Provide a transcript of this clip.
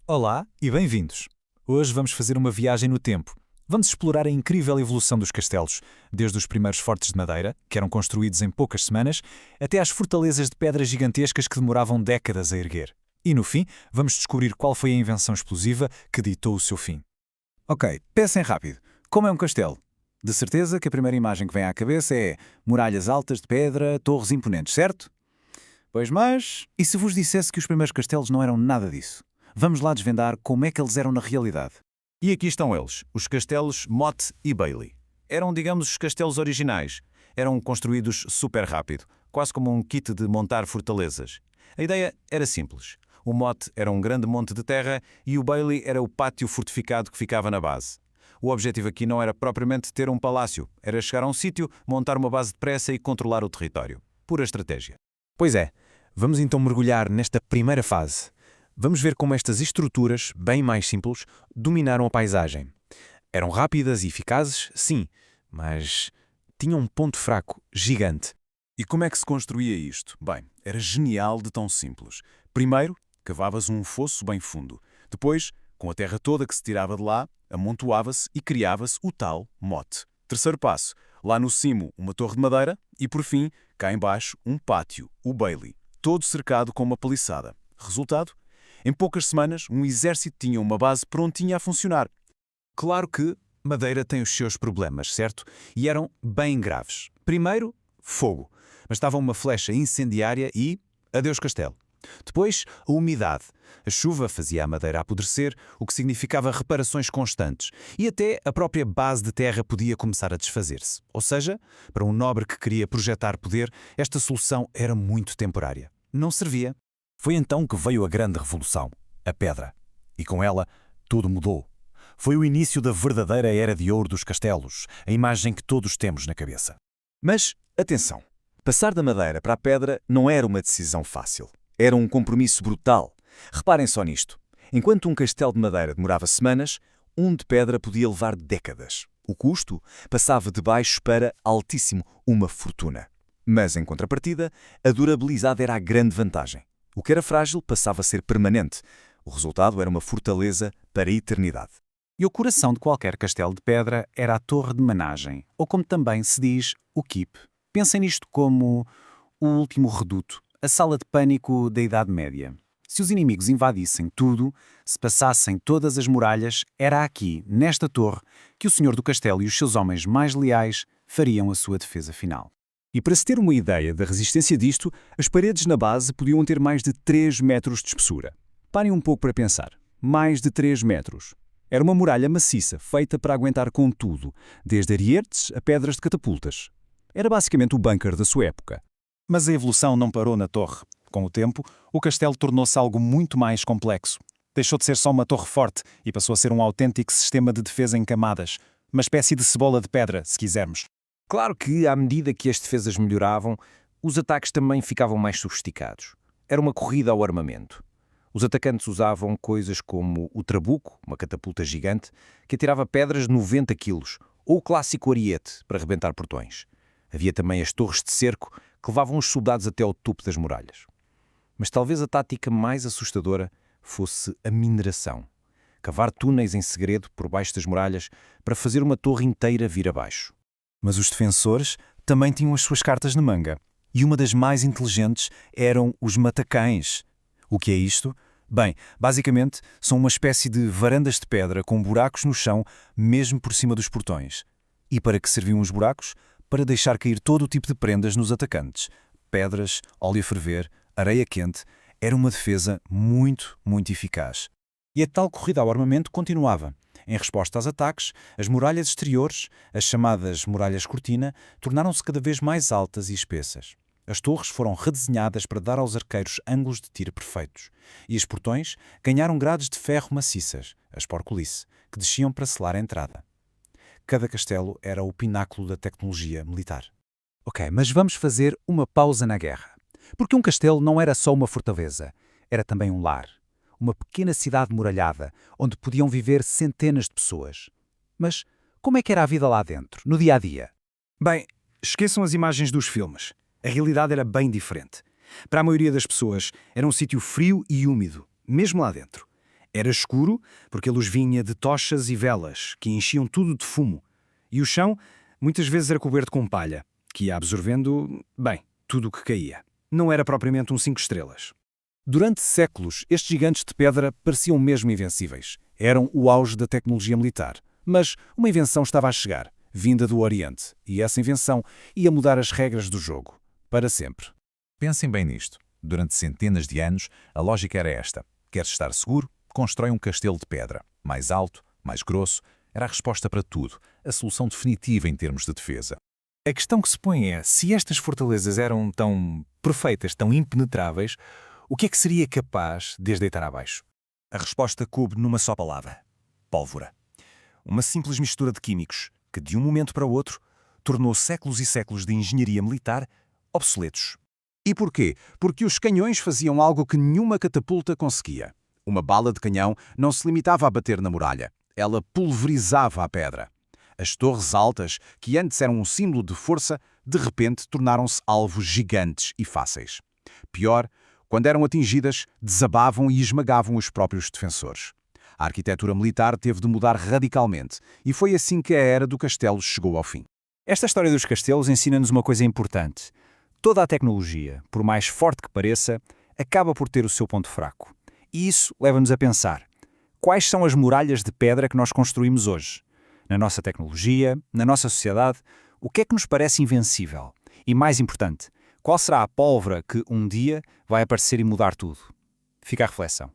Olá e bem-vindos! Hoje vamos fazer uma viagem no tempo. Vamos explorar a incrível evolução dos castelos, desde os primeiros fortes de madeira, que eram construídos em poucas semanas, até às fortalezas de pedras gigantescas que demoravam décadas a erguer. E no fim, vamos descobrir qual foi a invenção explosiva que ditou o seu fim. Ok, pensem rápido. Como é um castelo? De certeza que a primeira imagem que vem à cabeça é muralhas altas de pedra, torres imponentes, certo? Pois mas, e se vos dissesse que os primeiros castelos não eram nada disso? Vamos lá desvendar como é que eles eram na realidade. E aqui estão eles, os castelos Motte e Bailey. Eram, digamos, os castelos originais. Eram construídos super rápido, quase como um kit de montar fortalezas. A ideia era simples. O Motte era um grande monte de terra e o Bailey era o pátio fortificado que ficava na base. O objetivo aqui não era propriamente ter um palácio, era chegar a um sítio, montar uma base depressa e controlar o território. Pura estratégia. Pois é, vamos então mergulhar nesta primeira fase. Vamos ver como estas estruturas, bem mais simples, dominaram a paisagem. Eram rápidas e eficazes, sim, mas tinham um ponto fraco gigante. E como é que se construía isto? Bem, era genial de tão simples. Primeiro, cavavas um fosso bem fundo. Depois, com a terra toda que se tirava de lá, amontoava-se e criava-se o tal mote. Terceiro passo, lá no cimo uma torre de madeira e, por fim, cá embaixo um pátio, o Bailey, todo cercado com uma paliçada. Resultado? Em poucas semanas, um exército tinha uma base prontinha a funcionar. Claro que madeira tem os seus problemas, certo? E eram bem graves. Primeiro, fogo. Bastava uma flecha incendiária e adeus castelo. Depois, a umidade. A chuva fazia a madeira apodrecer, o que significava reparações constantes. E até a própria base de terra podia começar a desfazer-se. Ou seja, para um nobre que queria projetar poder, esta solução era muito temporária. Não servia. Foi então que veio a grande revolução, a pedra. E com ela, tudo mudou. Foi o início da verdadeira era de ouro dos castelos, a imagem que todos temos na cabeça. Mas, atenção, passar da madeira para a pedra não era uma decisão fácil. Era um compromisso brutal. Reparem só nisto. Enquanto um castelo de madeira demorava semanas, um de pedra podia levar décadas. O custo passava de baixo para altíssimo, uma fortuna. Mas, em contrapartida, a durabilidade era a grande vantagem. O que era frágil passava a ser permanente. O resultado era uma fortaleza para a eternidade. E o coração de qualquer castelo de pedra era a torre de managem, ou como também se diz, o keep. Pensem nisto como o último reduto, a sala de pânico da Idade Média. Se os inimigos invadissem tudo, se passassem todas as muralhas, era aqui, nesta torre, que o senhor do castelo e os seus homens mais leais fariam a sua defesa final. E para se ter uma ideia da resistência disto, as paredes na base podiam ter mais de 3 metros de espessura. Parem um pouco para pensar. Mais de 3 metros. Era uma muralha maciça, feita para aguentar com tudo, desde arietes a pedras de catapultas. Era basicamente o bunker da sua época. Mas a evolução não parou na torre. Com o tempo, o castelo tornou-se algo muito mais complexo. Deixou de ser só uma torre forte e passou a ser um autêntico sistema de defesa em camadas. Uma espécie de cebola de pedra, se quisermos. Claro que, à medida que as defesas melhoravam, os ataques também ficavam mais sofisticados. Era uma corrida ao armamento. Os atacantes usavam coisas como o trabuco, uma catapulta gigante, que atirava pedras de 90 quilos, ou o clássico ariete, para rebentar portões. Havia também as torres de cerco, que levavam os soldados até ao topo das muralhas. Mas talvez a tática mais assustadora fosse a mineração. Cavar túneis em segredo por baixo das muralhas para fazer uma torre inteira vir abaixo. Mas os defensores também tinham as suas cartas na manga. E uma das mais inteligentes eram os matacães. O que é isto? Bem, basicamente, são uma espécie de varandas de pedra com buracos no chão, mesmo por cima dos portões. E para que serviam os buracos? Para deixar cair todo o tipo de prendas nos atacantes. Pedras, óleo a ferver, areia quente. Era uma defesa muito, muito eficaz. E a tal corrida ao armamento continuava. Em resposta aos ataques, as muralhas exteriores, as chamadas muralhas cortina, tornaram-se cada vez mais altas e espessas. As torres foram redesenhadas para dar aos arqueiros ângulos de tiro perfeitos. E os portões ganharam grades de ferro maciças, as porcolice, que desciam para selar a entrada. Cada castelo era o pináculo da tecnologia militar. Ok, mas vamos fazer uma pausa na guerra. Porque um castelo não era só uma fortaleza, era também um lar. Uma pequena cidade muralhada, onde podiam viver centenas de pessoas. Mas como é que era a vida lá dentro, no dia-a-dia? Bem, esqueçam as imagens dos filmes. A realidade era bem diferente. Para a maioria das pessoas, era um sítio frio e úmido, mesmo lá dentro. Era escuro porque a luz vinha de tochas e velas, que enchiam tudo de fumo. E o chão muitas vezes era coberto com palha, que ia absorvendo, bem, tudo o que caía. Não era propriamente um 5 estrelas. Durante séculos, estes gigantes de pedra pareciam mesmo invencíveis. Eram o auge da tecnologia militar. Mas uma invenção estava a chegar, vinda do Oriente, e essa invenção ia mudar as regras do jogo, para sempre. Pensem bem nisto. Durante centenas de anos, a lógica era esta. Queres estar seguro? Constrói um castelo de pedra. Mais alto, mais grosso. Era a resposta para tudo. A solução definitiva em termos de defesa. A questão que se põe é, se estas fortalezas eram tão perfeitas, tão impenetráveis, o que é que seria capaz de as deitar abaixo? A resposta coube numa só palavra: pólvora. Uma simples mistura de químicos que, de um momento para o outro, tornou séculos e séculos de engenharia militar obsoletos. E porquê? Porque os canhões faziam algo que nenhuma catapulta conseguia. Uma bala de canhão não se limitava a bater na muralha. Ela pulverizava a pedra. As torres altas, que antes eram um símbolo de força, de repente tornaram-se alvos gigantes e fáceis. Pior, quando eram atingidas, desabavam e esmagavam os próprios defensores. A arquitetura militar teve de mudar radicalmente, e foi assim que a era do castelo chegou ao fim. Esta história dos castelos ensina-nos uma coisa importante. Toda a tecnologia, por mais forte que pareça, acaba por ter o seu ponto fraco. E isso leva-nos a pensar: quais são as muralhas de pedra que nós construímos hoje? Na nossa tecnologia, na nossa sociedade, o que é que nos parece invencível? E mais importante, qual será a pólvora que um dia vai aparecer e mudar tudo? Fica a reflexão.